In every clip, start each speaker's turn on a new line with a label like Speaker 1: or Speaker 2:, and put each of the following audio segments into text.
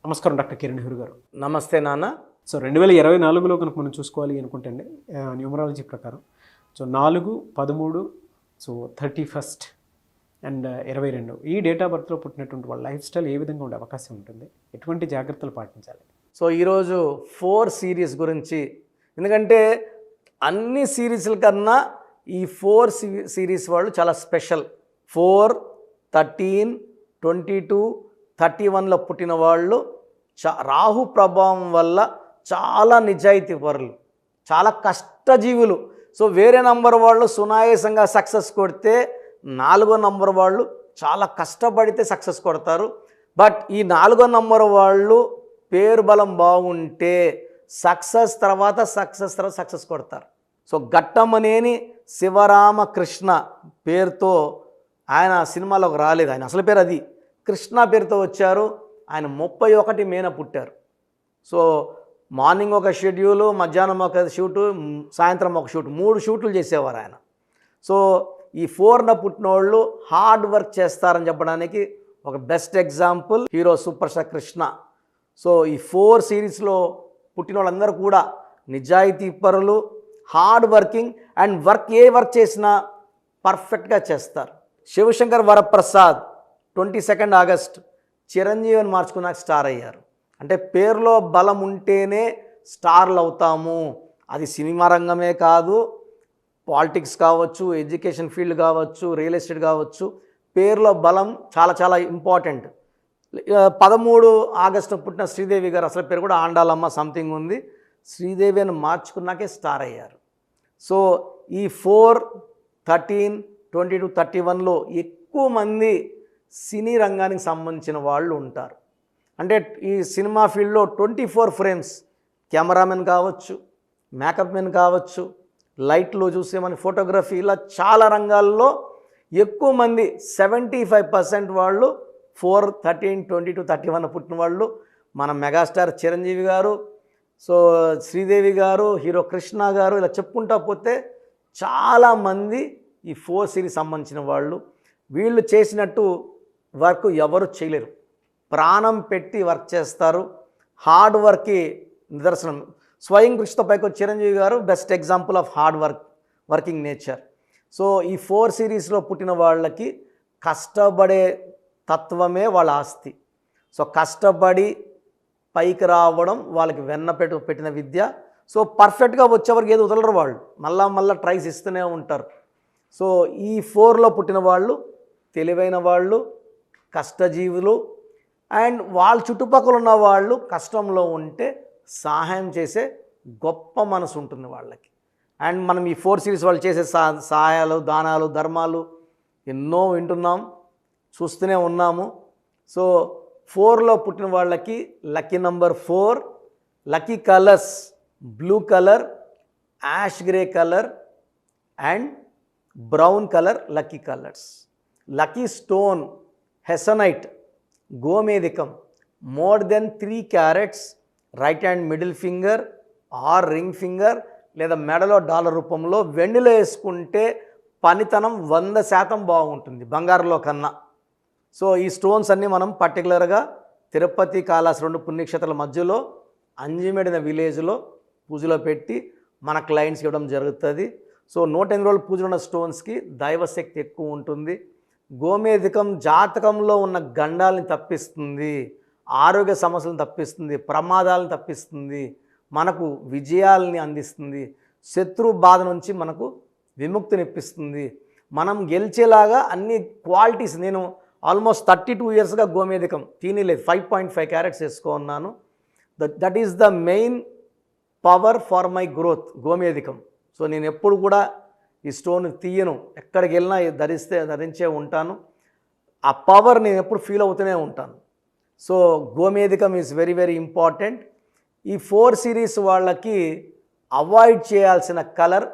Speaker 1: నమస్కారం డాక్టర్ కిరణ్ నెహ్రూ గారు.
Speaker 2: నమస్తే నాన్న.
Speaker 1: సో 2024లో కనుక మనం చూసుకోవాలి అనుకుంటే అండి, న్యూమరాలజీ ప్రకారం 4, 13, 31 అండ్ 22 ఈ డేట్ ఆఫ్ బర్త్లో పుట్టినటువంటి వాళ్ళ లైఫ్ స్టైల్ ఏ విధంగా ఉండే అవకాశం ఉంటుంది, ఎటువంటి జాగ్రత్తలు పాటించాలి?
Speaker 2: సో ఈరోజు 4 సిరీస్ గురించి, ఎందుకంటే అన్ని సిరీస్ల కన్నా ఈ 4 సిరీస్ వాళ్ళు చాలా స్పెషల్. 4, 13, 22, 31లో పుట్టిన వాళ్ళు రాహు ప్రభావం వల్ల చాలా నిజాయితీ పరులు, చాలా కష్టజీవులు. సో వేరే నంబర్ వాళ్ళు సునాయాసంగా సక్సెస్ కొడితే 4వ నంబర్ వాళ్ళు చాలా కష్టపడితే సక్సెస్ కొడతారు. బట్ ఈ 4వ నంబర్ వాళ్ళు పేరు బలం బాగుంటే సక్సెస్ తర్వాత సక్సెస్ కొడతారు. సో ఘట్టమనేని శివరామకృష్ణ పేరుతో ఆయన సినిమాలోకి రాలేదు, ఆయన అసలు పేరు అది కృష్ణ పేరుతో వచ్చారు. ఆయన 31 మేన పుట్టారు. సో మార్నింగ్ ఒక షెడ్యూలు, మధ్యాహ్నం ఒక షూటు, సాయంత్రం ఒక షూట్, 3 షూట్లు చేసేవారు ఆయన. సో ఈ 4న పుట్టిన వాళ్ళు హార్డ్ వర్క్ చేస్తారని చెప్పడానికి ఒక best example hero super star Krishna. So ఈ 4 సిరీస్లో పుట్టిన వాళ్ళందరూ కూడా నిజాయితీ పరులు, hard working and A work చేసినా పర్ఫెక్ట్గా చేస్తారు. శివశంకర్ వరప్రసాద్ 22 ఆగస్ట్ చిరంజీవిని మార్చుకున్నాక స్టార్ అయ్యారు. అంటే పేరులో బలం ఉంటేనే స్టార్లు అవుతాము. అది సినిమా రంగమే కాదు, పాలిటిక్స్ కావచ్చు, ఎడ్యుకేషన్ ఫీల్డ్ కావచ్చు, రియల్ ఎస్టేట్ కావచ్చు, పేరులో బలం చాలా చాలా ఇంపార్టెంట్. 13 ఆగస్టు పుట్టిన శ్రీదేవి గారు, అసలు పేరు కూడా ఆండాలమ్మ సంథింగ్ ఉంది, శ్రీదేవి అని మార్చుకున్నాకే స్టార్ అయ్యారు. సో ఈ 4, 13, 22, 31లో ఎక్కువ మంది సినీ రంగానికి సంబంధించిన వాళ్ళు ఉంటారు. అంటే ఈ సినిమా ఫీల్డ్లో 24 ఫ్రేమ్స్, కెమెరామెన్ కావచ్చు, మేకప్ మెన్ కావచ్చు, లైట్లో చూసే మన ఫోటోగ్రఫీ, ఇలా చాలా రంగాల్లో ఎక్కువ మంది 75% వాళ్ళు 4, 13, 22, 31 పుట్టిన వాళ్ళు. మన మెగాస్టార్ చిరంజీవి గారు, సో శ్రీదేవి గారు, హీరో కృష్ణ గారు, ఇలా చెప్పుకుంటా పోతే చాలామంది ఈ 4 సిరీస్ సంబంధించిన వాళ్ళు. వీళ్ళు చేసినట్టు వర్క్ ఎవరు చేయలేరు, ప్రాణం పెట్టి వర్క్ చేస్తారు. హార్డ్ వర్క్కి నిదర్శనం స్వయం కృషితో పైకి చిరంజీవి గారు best example of working nature. So ఈ 4 సిరీస్లో పుట్టిన వాళ్ళకి కష్టపడే తత్వమే వాళ్ళ ఆస్తి. సో కష్టపడి పైకి రావడం వాళ్ళకి పెట్టిన విద్య. సో పర్ఫెక్ట్గా వచ్చేవరకు ఏది వదలరు వాళ్ళు, మళ్ళా ట్రైస్ ఇస్తూనే ఉంటారు. సో ఈ 4లో పుట్టిన వాళ్ళు తెలివైన వాళ్ళు, కష్టజీవులు, అండ్ వాళ్ళ చుట్టుపక్కల ఉన్న వాళ్ళు కష్టంలో ఉంటే సహాయం చేసే గొప్ప మనసు ఉంటుంది వాళ్ళకి. అండ్ మనం ఈ 4 సిరీస్ వాళ్ళు చేసే సహాయాలు, దానాలు, ధర్మాలు ఎన్నో వింటున్నాం, చూస్తూనే ఉన్నాము. సో 4లో పుట్టిన వాళ్ళకి lucky number 4, lucky colours blue colour, ash grey colour and brown colour lucky colours. Lucky stone hessonite, గోమేధికం, more than 3 carats, right hand middle finger or ring finger, లేదా మెడలో డాలర్ రూపంలో వెండిలో వేసుకుంటే పనితనం 100% బాగుంటుంది బంగారంలో కన్నా. సో ఈ స్టోన్స్ అన్నీ మనం పర్టికులర్గా తిరుపతి, కాళహస్తి 2 పుణ్యక్షేత్రాల మధ్యలో అంజిమెడిన విలేజ్లో పూజలో పెట్టి మన క్లయింట్స్కి ఇవ్వడం జరుగుతుంది. సో 108 రోజులు పూజలు ఉన్న స్టోన్స్కి దైవశక్తి ఎక్కువ ఉంటుంది. గోమేధికం జాతకంలో ఉన్న గండాలని తప్పిస్తుంది, ఆరోగ్య సమస్యలను తప్పిస్తుంది, ప్రమాదాలను తప్పిస్తుంది, మనకు విజయాల్ని అందిస్తుంది, శత్రు బాధ నుంచి మనకు విముక్తినిప్పిస్తుంది, మనం గెలిచేలాగా అన్ని క్వాలిటీస్. నేను ఆల్మోస్ట్ 32 ఇయర్స్గా గోమేధికం తినలేదు, 5.5 క్యారెట్స్ వేసుకున్నాను. That is the main power for my growth, గోమేధికం. సో నేను ఎప్పుడు కూడా ఈ స్టోన్ తీయను, ఎక్కడికి వెళ్ళినా ధరించే ఉంటాను. ఆ పవర్ నేను ఎప్పుడు ఫీల్ అవుతూనే ఉంటాను. సో గోమేధికం ఈజ్ వెరీ వెరీ ఇంపార్టెంట్. ఈ 4 సిరీస్ వాళ్ళకి అవాయిడ్ చేయాల్సిన కలర్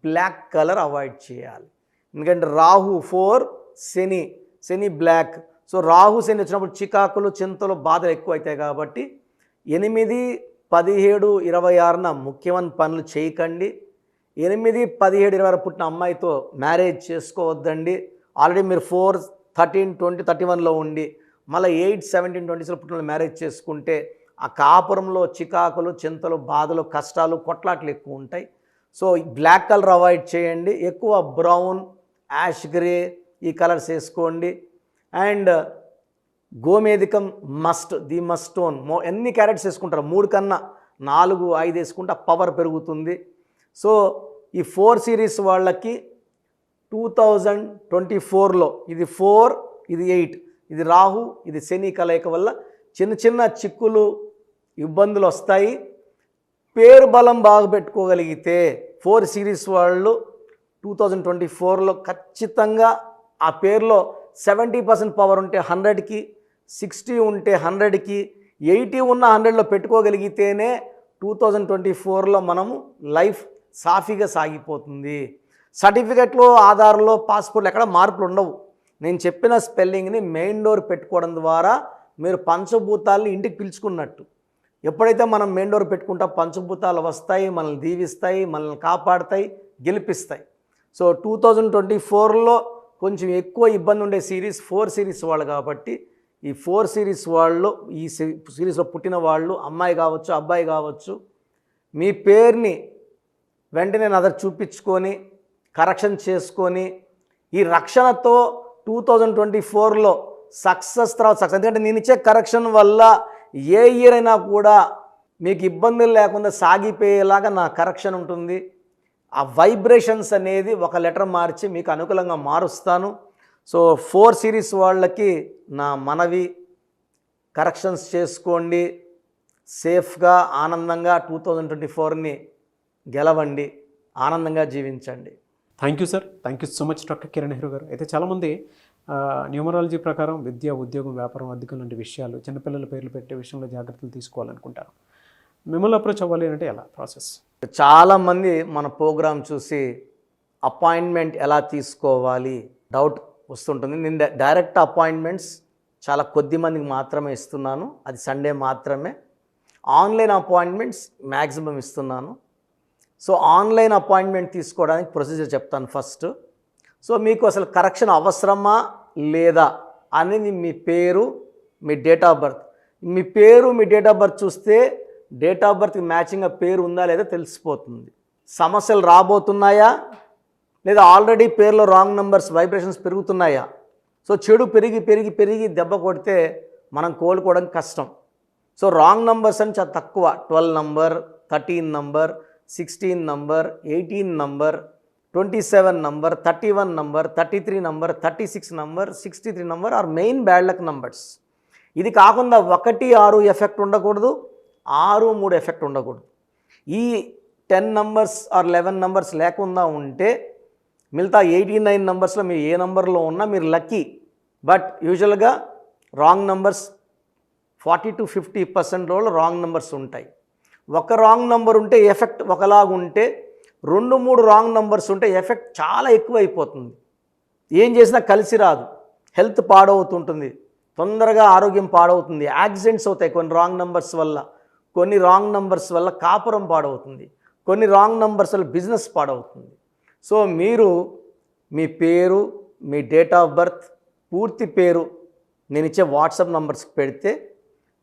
Speaker 2: బ్లాక్ కలర్ అవాయిడ్ చేయాలి. ఎందుకంటే రాహు 4, శని బ్లాక్. సో రాహు శని వచ్చినప్పుడు చికాకులు, చింతలు, బాధలు ఎక్కువ అవుతాయి. కాబట్టి 8, 17, 26న ముఖ్యమైన పనులు చేయకండి. 8, 17, 26 పుట్టిన అమ్మాయితో మ్యారేజ్ చేసుకోవద్దండి. ఆల్రెడీ మీరు 4, 13, 20, 31లో ఉండి మళ్ళీ 8, 17, 20 పుట్టిన మ్యారేజ్ చేసుకుంటే ఆ కాపురంలో చికాకులు, చింతలు, బాధలు, కష్టాలు, కొట్లాట్లు ఎక్కువ ఉంటాయి. సో బ్లాక్ కలర్ అవాయిడ్ చేయండి, ఎక్కువ బ్రౌన్, యాష్ గ్రే ఈ కలర్స్ వేసుకోండి. అండ్ గోమేధికం ది మస్ట్ స్టోన్ ఎన్ని క్యారెట్స్ వేసుకుంటారు, 3 కన్నా 4, 5 వేసుకుంటే పవర్ పెరుగుతుంది. సో ఈ 4 సిరీస్ వాళ్ళకి 2024లో ఇది 4, ఇది 8, ఇది రాహు, ఇది శని కలయిక వల్ల చిన్న చిన్న చిక్కులు, ఇబ్బందులు వస్తాయి. పేరు బలం బాగా పెట్టుకోగలిగితే 4 సిరీస్ వాళ్ళు 2024లో ఖచ్చితంగా ఆ పేరులో 70% పవర్ ఉంటే 100కి, 60 ఉంటే 100కి, 80 ఉన్న 100లో పెట్టుకోగలిగితేనే 2024లో మనము లైఫ్ సాఫీగా సాగిపోతుంది. సర్టిఫికెట్లో, ఆధార్లో, పాస్పోర్ట్లో ఎక్కడ మార్పులు ఉండవు. నేను చెప్పిన స్పెల్లింగ్ని మెయిన్ డోర్ పెట్టుకోవడం ద్వారా మీరు పంచభూతాలని ఇంటికి పిలుచుకున్నట్టు. ఎప్పుడైతే మనం మెయిన్ డోర్ పెట్టుకుంటా పంచభూతాలు వస్తాయి, మనల్ని దీవిస్తాయి, మనల్ని కాపాడుతాయి, గెలిపిస్తాయి. సో 2024లో కొంచెం ఎక్కువ ఇబ్బంది ఉండే సిరీస్ 4 సిరీస్ వాళ్ళు కాబట్టి ఈ 4 సిరీస్ వాళ్ళు, ఈ సిరీస్లో పుట్టిన వాళ్ళు, అమ్మాయి కావచ్చు, అబ్బాయి కావచ్చు, మీ పేరుని వెంటనే నజర్ చూపించుకొని కరెక్షన్ చేసుకొని ఈ రక్షణతో 2024లో సక్సెస్ తర్వాత సక్సెస్. ఎందుకంటే నేను ఇచ్చే కరెక్షన్ వల్ల ఏ ఇయర్ అయినా కూడా మీకు ఇబ్బందులు లేకుండా సాగిపోయేలాగా నా కరెక్షన్ ఉంటుంది. ఆ వైబ్రేషన్స్ అనేది ఒక లెటర్ మార్చి మీకు అనుకూలంగా మారుస్తాను. సో 4 సిరీస్ వాళ్ళకి నా మనవి, కరెక్షన్స్ చేసుకోండి, సేఫ్గా ఆనందంగా 2024ని గెలవండి, ఆనందంగా జీవించండి.
Speaker 1: Thank you sir, thank you so much doctor Kiran Nehru గారు. అయితే చాలామంది న్యూమరాలజీ ప్రకారం విద్య, ఉద్యోగం, వ్యాపారం, అధికం లాంటి విషయాలు, చిన్నపిల్లల పేర్లు పెట్టే విషయంలో జాగ్రత్తలు తీసుకోవాలనుకుంటారు. మిమ్మల్ని అప్రోచ్ అవ్వాలి అంటే ఎలా ప్రాసెస్?
Speaker 2: చాలామంది మన ప్రోగ్రాం చూసి అపాయింట్మెంట్ ఎలా తీసుకోవాలి డౌట్ వస్తుంటుంది. నేను డైరెక్ట్ అపాయింట్మెంట్స్ చాలా కొద్ది మందికి మాత్రమే ఇస్తున్నాను, అది సండే మాత్రమే. ఆన్లైన్ అపాయింట్మెంట్స్ మ్యాక్సిమం ఇస్తున్నాను. సో ఆన్లైన్ అపాయింట్మెంట్ తీసుకోవడానికి ప్రొసీజర్ చెప్తాను ఫస్ట్. సో మీకు అసలు కరెక్షన్ అవసరమా లేదా అనేది మీ పేరు, మీ డేట్ ఆఫ్ బర్త్. మీ పేరు, మీ డేట్ ఆఫ్ బర్త్ చూస్తే డేట్ ఆఫ్ బర్త్కి మ్యాచింగ్గా పేరు ఉందా లేదా తెలిసిపోతుంది. సమస్యలు రాబోతున్నాయా లేదా ఆల్రెడీ పేరులో రాంగ్ నెంబర్స్, వైబ్రేషన్స్ పెరుగుతున్నాయా? సో చెడు పెరిగి పెరిగి పెరిగి దెబ్బ కొడితే మనం కోలుకోవడం కష్టం. సో రాంగ్ నెంబర్స్ అని చాలా తక్కువ. 12 number, 13 number, 16 number, 18 number, 27 number, 31 number, 33 number, 36 number, 63 number are main bad luck numbers. ఇది కాకుండా 1, 6 ఎఫెక్ట్ ఉండకూడదు, 6, 3 ఎఫెక్ట్ ఉండకూడదు. ఈ 10 నంబర్స్ ఆర్ 11 నంబర్స్ లేకుండా ఉంటే మిగతా 89 నంబర్స్లో మీరు ఏ నంబర్లో ఉన్నా మీరు లక్కీ. బట్ యూజువల్గా wrong numbers 40 to 50% wrong numbers ఉంటాయి. ఒక రాంగ్ నెంబర్ ఉంటే ఎఫెక్ట్ ఒకలాగా ఉంటే 2, 3 రాంగ్ నెంబర్స్ ఉంటే ఎఫెక్ట్ చాలా ఎక్కువ అయిపోతుంది. ఏం చేసినా కలిసి రాదు, హెల్త్ పాడవుతుంటుంది, తొందరగా ఆరోగ్యం పాడవుతుంది, యాక్సిడెంట్స్ అవుతాయి కొన్ని రాంగ్ నెంబర్స్ వల్ల, కొన్ని రాంగ్ నెంబర్స్ వల్ల కాపురం పాడవుతుంది, కొన్ని రాంగ్ నెంబర్స్ వల్ల బిజినెస్ పాడవుతుంది. సో మీరు మీ పేరు, మీ డేట్ ఆఫ్ బర్త్, పూర్తి పేరు నేను ఇచ్చే వాట్సాప్ నంబర్స్కి పెడితే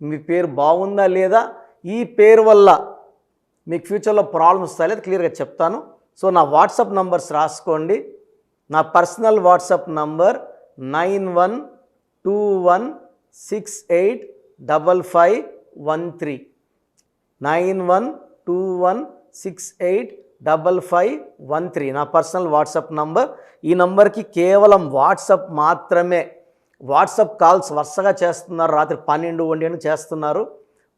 Speaker 2: మీ పేరు బాగుందా లేదా, ఈ పేరు వల్ల మీకు ఫ్యూచర్లో ప్రాబ్లమ్స్ వస్తాయి లేదా క్లియర్గా చెప్తాను. సో నా వాట్సాప్ నంబర్స్ రాసుకోండి. నా పర్సనల్ వాట్సాప్ నంబర్ 9121685513 9121685513 నా పర్సనల్ వాట్సాప్ నంబర్. ఈ నంబర్కి కేవలం వాట్సాప్ మాత్రమే. వాట్సాప్ కాల్స్ వరుసగా చేస్తున్నారు, రాత్రి 12, 1 చేస్తున్నారు,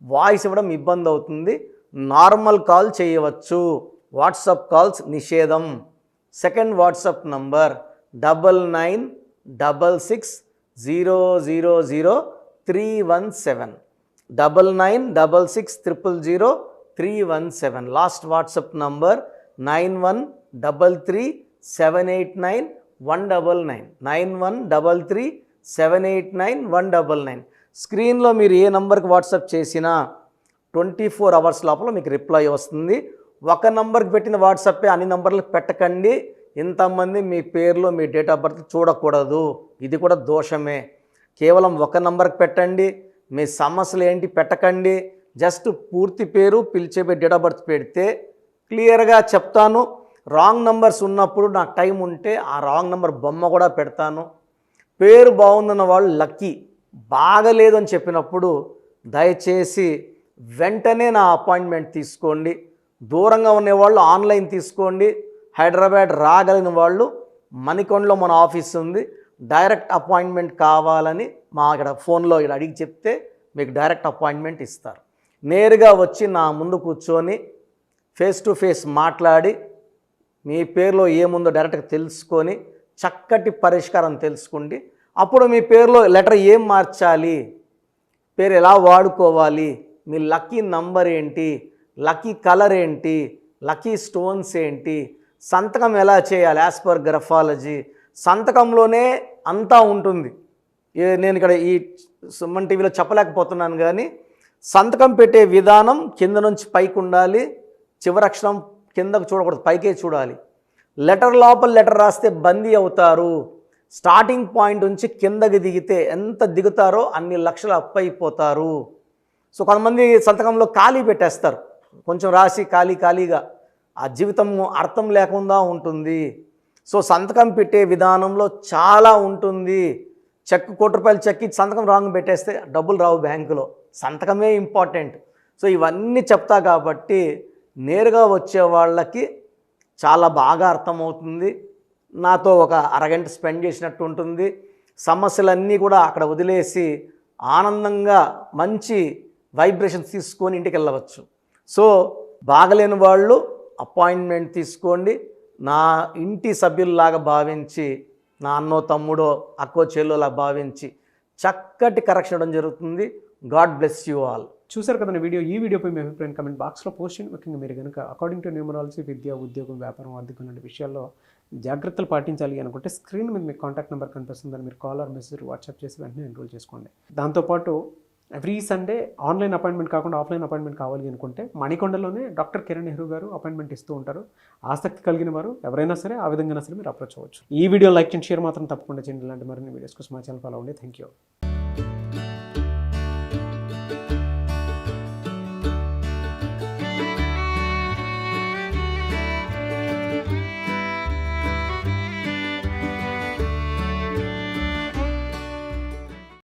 Speaker 2: వాయిస్ ఇవ్వడం ఇబ్బంది అవుతుంది. నార్మల్ కాల్ చేయవచ్చు, వాట్సాప్ కాల్స్ నిషేధం. Second WhatsApp number 9966000317 9966000317. Last WhatsApp number 9133789199 9133789199. స్క్రీన్లో మీరు ఏ నంబర్కి వాట్సాప్ చేసినా 24 అవర్స్ లోపల మీకు రిప్లై వస్తుంది. ఒక నంబర్కి పెట్టిన వాట్సాపే అన్ని నంబర్లకు పెట్టకండి. ఇంతమంది మీ పేర్లో మీ డేట్ ఆఫ్ బర్త్ చూడకూడదు, ఇది కూడా దోషమే. కేవలం ఒక నంబర్కి పెట్టండి. మీ సమస్యలు ఏంటి పెట్టకండి. జస్ట్ పూర్తి పేరు, పిలిచేపే డేట్ ఆఫ్ బర్త్ పెడితే క్లియర్గా చెప్తాను. రాంగ్ నంబర్స్ ఉన్నప్పుడు నాకు టైం ఉంటే ఆ రాంగ్ నంబర్ బొమ్మ కూడా పెడతాను. పేరు బాగుందన్న వాళ్ళు లక్కీ, బాగలేదు అని చెప్పినప్పుడు దయచేసి వెంటనే నా అపాయింట్మెంట్ తీసుకోండి. దూరంగా ఉండేవాళ్ళు ఆన్లైన్ తీసుకోండి. హైదరాబాద్ రాగలిగిన వాళ్ళు మణికొండలో మన ఆఫీస్ ఉంది. డైరెక్ట్ అపాయింట్మెంట్ కావాలని మా ఇక్కడ ఫోన్లో ఇక్కడ అడిగి చెప్తే మీకు డైరెక్ట్ అపాయింట్మెంట్ ఇస్తారు. నేరుగా వచ్చి నా ముందు కూర్చొని ఫేస్ టు ఫేస్ మాట్లాడి మీ పేరులో ఏముందో డైరెక్ట్గా తెలుసుకొని చక్కటి పరిష్కారం తెలుసుకోండి. అప్పుడు మీ పేరులో లెటర్ ఏం మార్చాలి, పేరు ఎలా వాడుకోవాలి, మీ లక్కీ నంబర్ ఏంటి, లక్కీ కలర్ ఏంటి, లక్కీ స్టోన్స్ ఏంటి, సంతకం ఎలా చేయాలి యాజ్ పర్ గ్రఫాలజీ, సంతకంలోనే అంతా ఉంటుంది. నేను ఇక్కడ ఈ సుమన్ టీవీలో చెప్పలేకపోతున్నాను కానీ సంతకం పెట్టే విధానం కింద నుంచి పైకి ఉండాలి. చివరి అక్షరం కిందకు చూడకూడదు, పైకే చూడాలి. లెటర్ లోపల లెటర్ రాస్తే బందీ అవుతారు. స్టార్టింగ్ పాయింట్ నుంచి కిందకి దిగితే ఎంత దిగుతారో అన్ని లక్షలు అప్పు అయిపోతారు. సో కొంతమంది సంతకంలో ఖాళీ పెట్టేస్తారు, కొంచెం రాసి ఖాళీగా ఆ జీవితం అర్థం లేకుండా ఉంటుంది. సో సంతకం పెట్టే విధానంలో చాలా ఉంటుంది. చెక్ ₹1,00,000 చెక్ ఇచ్చి సంతకం రాంగ్ పెట్టేస్తే డబ్బులు రావు బ్యాంకులో. సంతకమే ఇంపార్టెంట్. సో ఇవన్నీ చెప్తా కాబట్టి నేరుగా వచ్చే వాళ్ళకి చాలా బాగా అర్థమవుతుంది. నాతో ఒక అరగంట స్పెండ్ చేసినట్టు ఉంటుంది. సమస్యలన్నీ కూడా అక్కడ వదిలేసి ఆనందంగా మంచి వైబ్రేషన్స్ తీసుకొని ఇంటికి వెళ్ళవచ్చు. సో బాగలేని వాళ్ళు అపాయింట్మెంట్ తీసుకోండి. నా ఇంటి సభ్యుల్లాగా భావించి, నా అన్నో తమ్ముడో అక్కో చెల్లోలా భావించి చక్కటి కరెక్షన్ ఇవ్వడం జరుగుతుంది. God bless you all.
Speaker 1: చూసారు కదా వీడియో. ఈ వీడియోపై మీ అభిప్రాయం కమెంట్ బాక్స్లో పోస్ట్ చేయండి. ముఖ్యంగా మీరు కనుక అకార్డింగ్ టు న్యూమరాలజీ విద్య, ఉద్యోగం, వ్యాపారం, ఆర్థికం లాంటి విషయాల్లో జాగ్రత్తలు పాటించాలి అనుకుంటే స్క్రీన్ మీద మీకు కాంటాక్ట్ నెంబర్ కనిపిస్తుందని మీరు కాల్ ఆర్ మెసేజ్ వాట్సాప్ చేసి వెంటనే ఎన్రోల్ చేసుకోండి. దాంతోపాటు ఎవ్రీ సండే ఆన్లైన్ అపాయింట్మెంట్ కాకుండా ఆఫ్లైన్ అపాయింట్మెంట్ కావాలి అనుకుంటే మణికొండలోనే డాక్టర్ కిరణ్ నెహ్రూ గారు అపాయింట్మెంట్ ఇస్తూ ఉంటారు. ఆసక్తి కలిగిన వారు ఎవరైనా సరే ఆ విధంగా సరే మీరు అప్రోచ్ అవ్వచ్చు. ఈ వీడియో లైక్ అండ్ షేర్ మాత్రం తప్పకుండా చేయండి. ఇలాంటి మరిన్ని వీడియోస్ కోసం మా ఛానల్ ఫాలో అవ్వండి. Thank you.